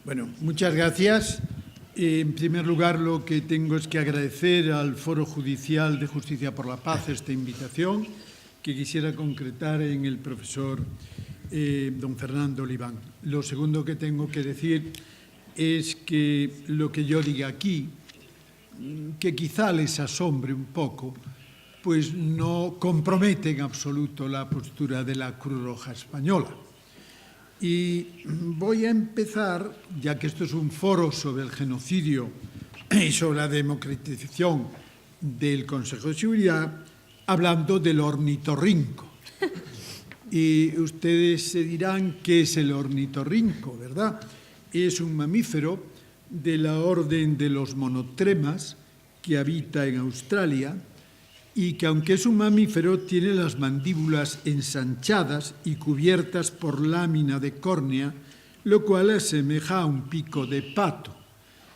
Bueno, muchas gracias. En primer lugar, lo que tengo es que agradecer al Foro Judicial de Justicia por la Paz esta invitación, que quisiera concretar en el profesor don Fernando Oliván. Lo segundo que tengo que decir es que lo que yo diga aquí, que quizá les asombre un poco, pues no compromete en absoluto la postura de la Cruz Roja Española. Y voy a empezar, ya que esto es un foro sobre el genocidio y sobre la democratización del Consejo de Seguridad, hablando del ornitorrinco. Y ustedes se dirán qué es el ornitorrinco, ¿verdad? Es un mamífero de la orden de los monotremas que habita en Australia y que, aunque es un mamífero, tiene las mandíbulas ensanchadas y cubiertas por lámina de córnea, lo cual asemeja a un pico de pato.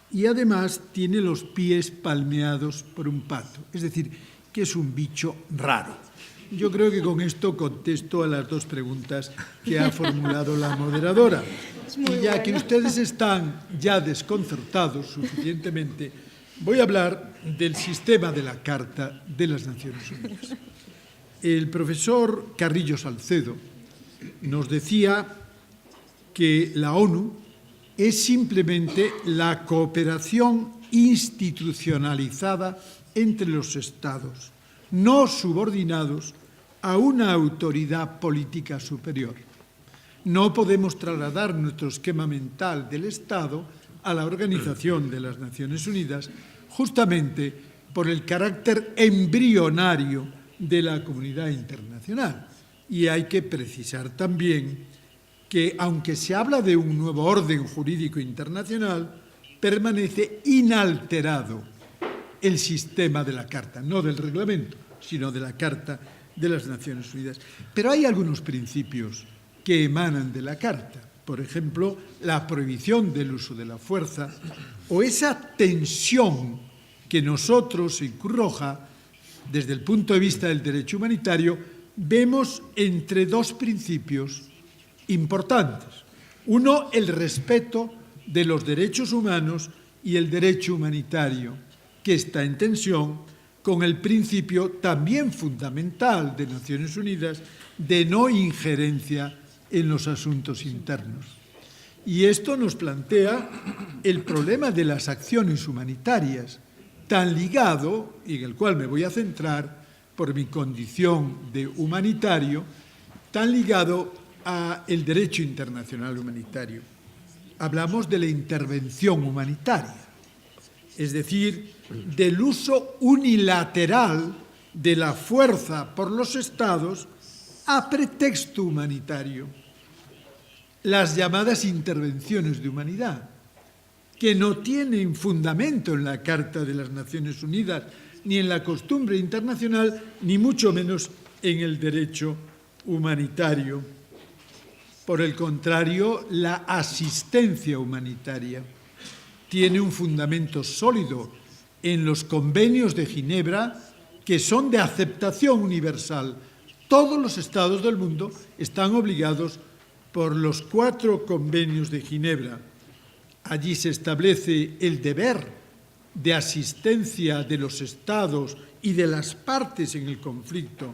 Y además tiene los pies palmeados por un pato, es decir, que es un bicho raro. Yo creo que con esto contesto a las dos preguntas que ha formulado la moderadora. Y ya que ustedes están ya desconcertados suficientemente, voy a hablar del sistema de la Carta de las Naciones Unidas. El profesor Carrillo Salcedo nos decía que la ONU es simplemente la cooperación institucionalizada entre los Estados, no subordinados a una autoridad política superior. No podemos trasladar nuestro esquema mental del Estado a la Organización de las Naciones Unidas, justamente por el carácter embrionario de la comunidad internacional. Y hay que precisar también que, aunque se habla de un nuevo orden jurídico internacional, permanece inalterado el sistema de la Carta, no del reglamento, sino de la Carta de las Naciones Unidas. Pero hay algunos principios que emanan de la Carta. Por ejemplo, la prohibición del uso de la fuerza o esa tensión que nosotros en Cruz Roja, desde el punto de vista del derecho humanitario, vemos entre dos principios importantes. Uno, el respeto de los derechos humanos y el derecho humanitario, que está en tensión con el principio también fundamental de Naciones Unidas de no injerencia en los asuntos internos. Y esto nos plantea el problema de las acciones humanitarias, tan ligado, y en el cual me voy a centrar por mi condición de humanitario, tan ligado al derecho internacional humanitario. Hablamos de la intervención humanitaria, es decir, del uso unilateral de la fuerza por los Estados a pretexto humanitario. Las llamadas intervenciones de humanidad, que no tienen fundamento en la Carta de las Naciones Unidas, ni en la costumbre internacional, ni mucho menos en el derecho humanitario. Por el contrario, la asistencia humanitaria tiene un fundamento sólido en los convenios de Ginebra, que son de aceptación universal. Todos los Estados del mundo están obligados por los 4 convenios de Ginebra. Allí se establece el deber de asistencia de los Estados y de las partes en el conflicto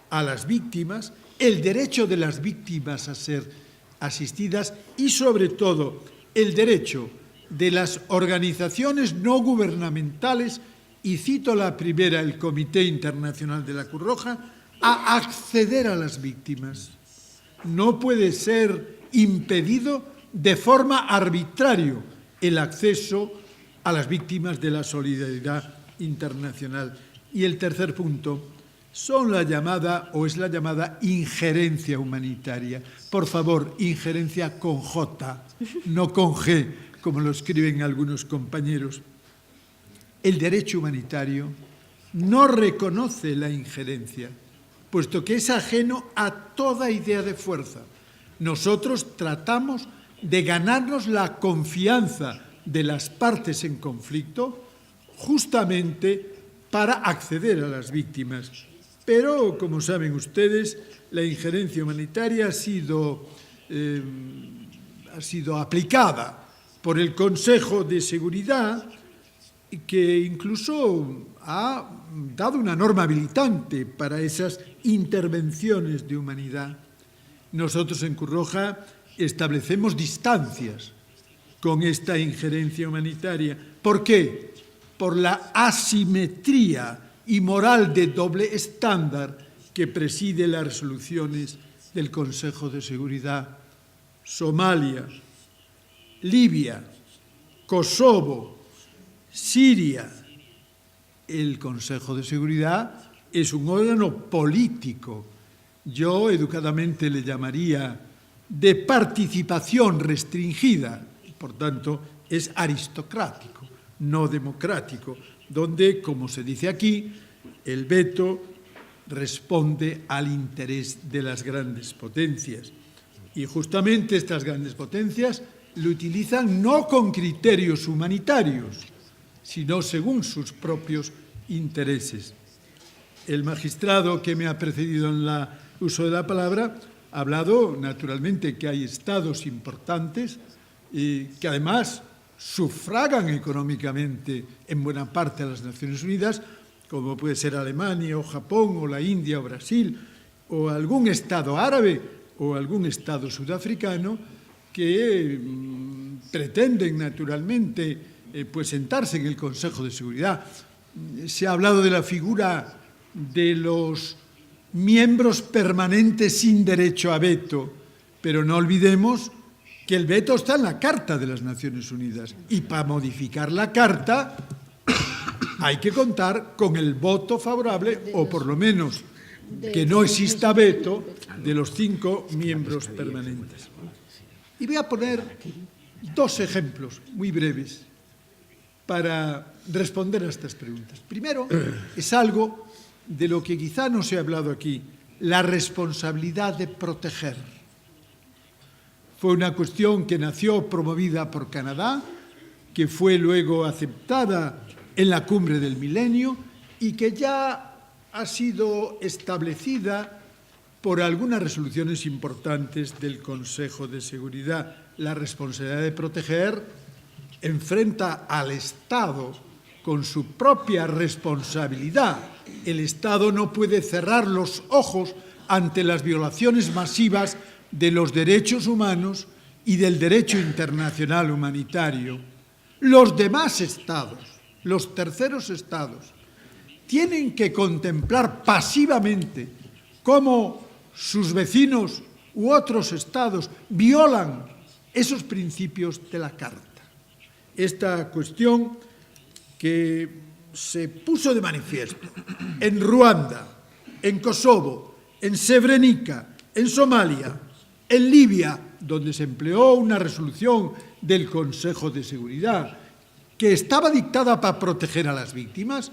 a las víctimas, el derecho de las víctimas a ser asistidas y, sobre todo, el derecho de las organizaciones no gubernamentales, y cito la primera, el Comité Internacional de la Cruz Roja, a acceder a las víctimas. No puede ser impedido de forma arbitraria el acceso a las víctimas de la solidaridad internacional. Y el tercer punto son la llamada, o es la llamada, injerencia humanitaria. Por favor, injerencia con J, no con G, como lo escriben algunos compañeros. El derecho humanitario no reconoce la injerencia, puesto que es ajeno a toda idea de fuerza. Nosotros tratamos de ganarnos la confianza de las partes en conflicto justamente para acceder a las víctimas. Pero, como saben ustedes, la injerencia humanitaria ha sido aplicada por el Consejo de Seguridad, que incluso ha dado una norma habilitante para esas intervenciones de humanidad. Nosotros en Cruz Roja establecemos distancias con esta injerencia humanitaria. ¿Por qué? Por la asimetría y moral de doble estándar que preside las resoluciones del Consejo de Seguridad. Somalia, Libia, Kosovo, Siria. El Consejo de Seguridad es un órgano político. Yo educadamente le llamaría de participación restringida. Por tanto, es aristocrático, no democrático, donde, como se dice aquí, el veto responde al interés de las grandes potencias. Y justamente estas grandes potencias lo utilizan no con criterios humanitarios, sino según sus propios intereses. El magistrado que me ha precedido en el uso de la palabra ha hablado, naturalmente, que hay estados importantes y que además sufragan económicamente en buena parte a las Naciones Unidas, como puede ser Alemania o Japón o la India o Brasil o algún estado árabe o algún estado sudafricano que pretenden naturalmente pues sentarse en el Consejo de Seguridad. Se ha hablado de la figura de los miembros permanentes sin derecho a veto, pero no olvidemos que el veto está en la Carta de las Naciones Unidas y para modificar la Carta hay que contar con el voto favorable o por lo menos que no exista veto de los 5 miembros permanentes. Y voy a poner 2 ejemplos muy breves para responder a estas preguntas. Primero, es algo de lo que quizá no se ha hablado aquí, la responsabilidad de proteger. Fue una cuestión que nació promovida por Canadá, que fue luego aceptada en la Cumbre del Milenio y que ya ha sido establecida por algunas resoluciones importantes del Consejo de Seguridad. La responsabilidad de proteger enfrenta al Estado con su propia responsabilidad. El Estado no puede cerrar los ojos ante las violaciones masivas de los derechos humanos y del derecho internacional humanitario. Los demás Estados, los terceros Estados, tienen que contemplar pasivamente cómo sus vecinos u otros Estados violan esos principios de la Carta. Esta cuestión que se puso de manifiesto en Ruanda, en Kosovo, en Srebrenica, en Somalia, en Libia, donde se empleó una resolución del Consejo de Seguridad que estaba dictada para proteger a las víctimas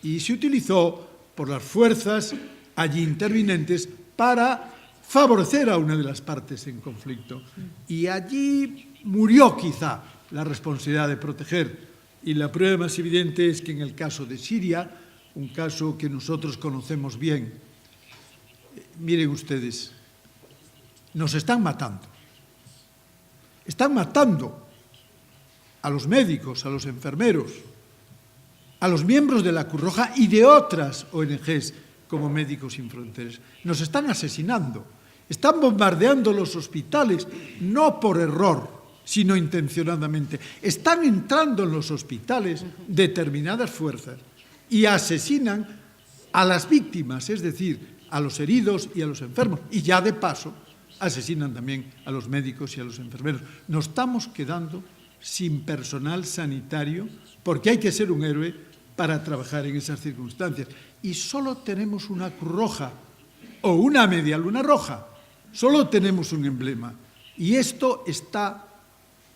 y se utilizó por las fuerzas allí intervinientes para favorecer a una de las partes en conflicto. Y allí murió quizá la responsabilidad de proteger. Y la prueba más evidente es que en el caso de Siria, un caso que nosotros conocemos bien, miren ustedes, nos están matando. Están matando a los médicos, a los enfermeros, a los miembros de la Cruz Roja y de otras ONGs como Médicos Sin Fronteras. Nos están asesinando, están bombardeando los hospitales, no por error, sino intencionadamente. Están entrando en los hospitales determinadas fuerzas y asesinan a las víctimas, es decir, a los heridos y a los enfermos. Y ya de paso asesinan también a los médicos y a los enfermeros. Nos estamos quedando sin personal sanitario porque hay que ser un héroe para trabajar en esas circunstancias. Y solo tenemos una Cruz Roja o una media luna roja. Solo tenemos un emblema. Y esto está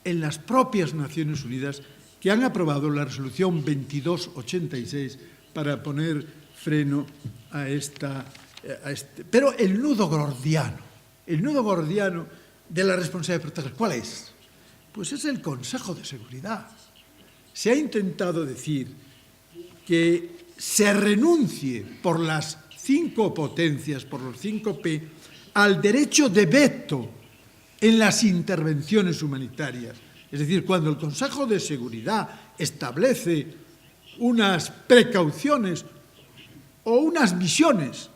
en las propias Naciones Unidas, que han aprobado la resolución 2286 para poner freno a esta... Pero el nudo gordiano de la responsabilidad de proteger, ¿cuál es? Pues es el Consejo de Seguridad. Se ha intentado decir que se renuncie por las 5 potencias, por los 5P, al derecho de veto en las intervenciones humanitarias. Es decir, cuando el Consejo de Seguridad establece unas precauciones o unas misiones,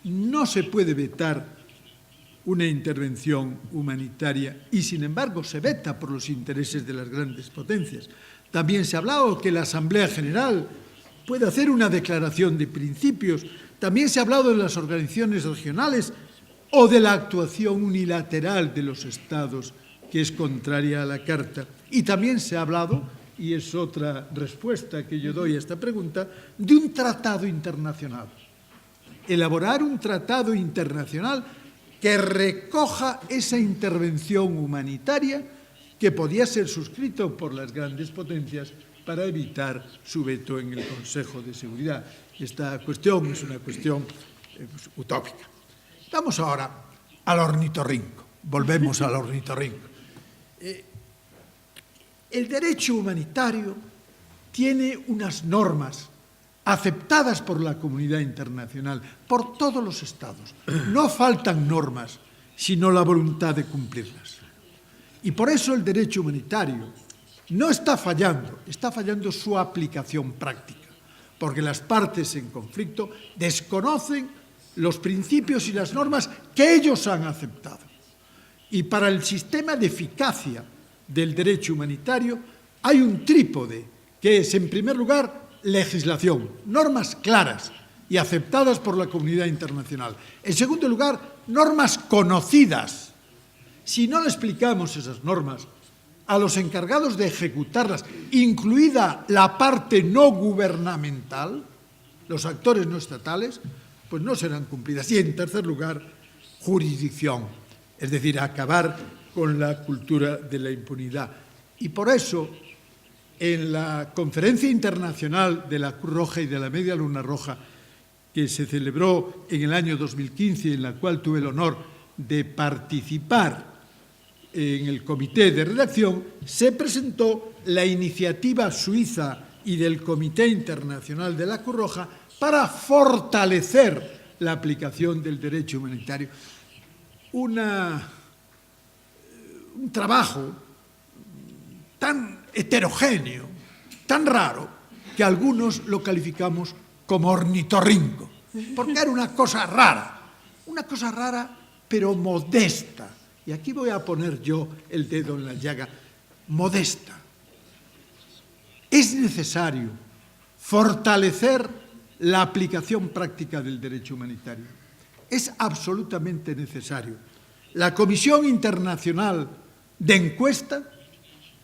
no se puede vetar una intervención humanitaria y, sin embargo, se veta por los intereses de las grandes potencias. También se ha hablado que la Asamblea General puede hacer una declaración de principios. También se ha hablado de las organizaciones regionales o de la actuación unilateral de los Estados, que es contraria a la Carta. Y también se ha hablado, y es otra respuesta que yo doy a esta pregunta, de un tratado internacional. Elaborar un tratado internacional que recoja esa intervención humanitaria que podía ser suscrito por las grandes potencias para evitar su veto en el Consejo de Seguridad. Esta cuestión es una cuestión utópica. Vamos ahora al ornitorrinco. Volvemos al ornitorrinco. El derecho humanitario tiene unas normas aceptadas por la comunidad internacional, por todos los Estados. No faltan normas, sino la voluntad de cumplirlas. Y por eso el derecho humanitario no está fallando su aplicación práctica, porque las partes en conflicto desconocen los principios y las normas que ellos han aceptado. Y para el sistema de eficacia del derecho humanitario hay un trípode, que es, en primer lugar, legislación, normas claras y aceptadas por la comunidad internacional. En segundo lugar, normas conocidas. Si no le explicamos esas normas a los encargados de ejecutarlas, incluida la parte no gubernamental, los actores no estatales, pues no serán cumplidas. Y en tercer lugar, jurisdicción, es decir, acabar con la cultura de la impunidad. Y por eso, en la Conferencia Internacional de la Cruz Roja y de la Media Luna Roja, que se celebró en el año 2015, en la cual tuve el honor de participar en el comité de redacción, se presentó la iniciativa suiza y del Comité Internacional de la Cruz Roja para fortalecer la aplicación del derecho humanitario. Un trabajo tan heterogéneo, tan raro, que algunos lo calificamos como ornitorrinco, porque era una cosa rara pero modesta. Y aquí voy a poner yo el dedo en la llaga, modesta. Es necesario fortalecer la aplicación práctica del derecho humanitario. Es absolutamente necesario. La Comisión Internacional de Encuesta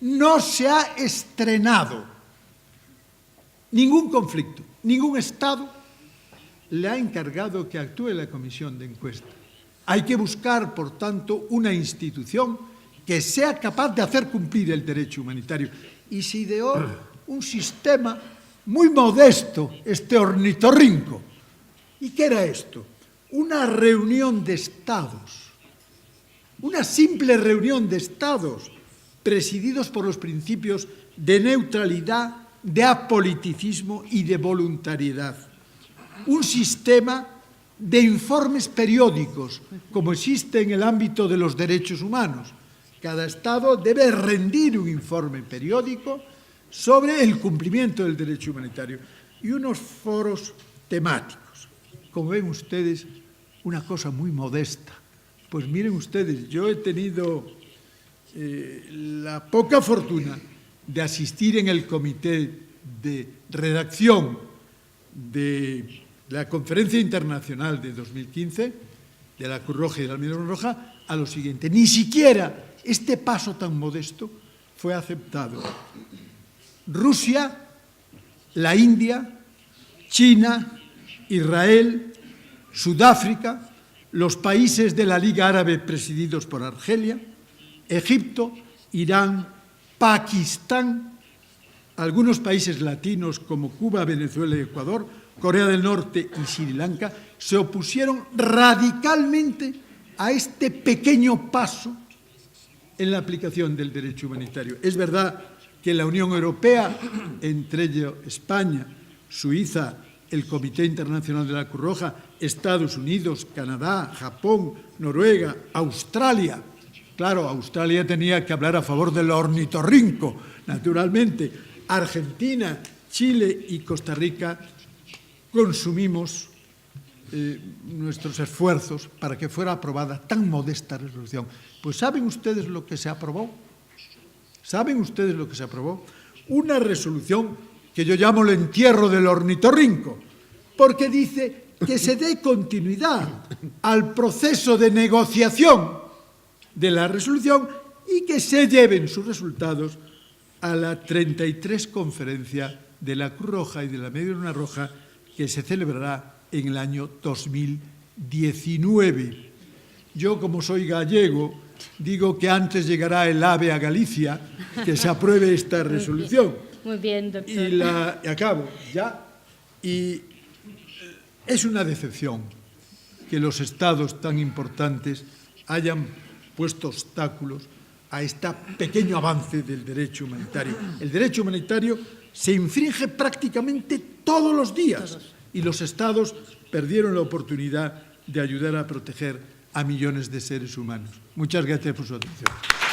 no se ha estrenado. Ningún conflicto, ningún Estado le ha encargado que actúe la Comisión de Encuesta. Hay que buscar, por tanto, una institución que sea capaz de hacer cumplir el derecho humanitario. Y se ideó un sistema muy modesto, este ornitorrinco. ¿Y qué era esto? Una reunión de Estados, una simple reunión de Estados, presididos por los principios de neutralidad, de apoliticismo y de voluntariedad. Un sistema de informes periódicos, como existe en el ámbito de los derechos humanos. Cada Estado debe rendir un informe periódico sobre el cumplimiento del derecho humanitario y unos foros temáticos. Como ven ustedes, una cosa muy modesta. Pues miren ustedes, yo he tenido la poca fortuna de asistir en el comité de redacción de la Conferencia Internacional de 2015, de la Cruz Roja y de la Media Luna Roja, a lo siguiente. Ni siquiera este paso tan modesto fue aceptado. Rusia, la India, China, Israel, Sudáfrica, los países de la Liga Árabe presididos por Argelia, Egipto, Irán, Pakistán, algunos países latinos como Cuba, Venezuela y Ecuador, Corea del Norte y Sri Lanka, se opusieron radicalmente a este pequeño paso en la aplicación del derecho humanitario. Es verdad que la Unión Europea, entre ellos España, Suiza, el Comité Internacional de la Cruz Roja, Estados Unidos, Canadá, Japón, Noruega, Australia Claro, Australia tenía que hablar a favor del ornitorrinco, naturalmente. Argentina, Chile y Costa Rica consumimos nuestros esfuerzos para que fuera aprobada tan modesta resolución. Pues ¿saben ustedes lo que se aprobó? ¿Saben ustedes lo que se aprobó? Una resolución que yo llamo el entierro del ornitorrinco, porque dice que se dé continuidad al proceso de negociación de la resolución y que se lleven sus resultados a la 33 conferencia de la Cruz Roja y de la Media Luna Roja que se celebrará en el año 2019. Yo, como soy gallego, digo que antes llegará el AVE a Galicia que se apruebe esta resolución. Muy bien, doctor. Y acabo, ya. Y es una decepción que los estados tan importantes hayan puesto obstáculos a este pequeño avance del derecho humanitario. El derecho humanitario se infringe prácticamente todos los días y los estados perdieron la oportunidad de ayudar a proteger a millones de seres humanos. Muchas gracias por su atención.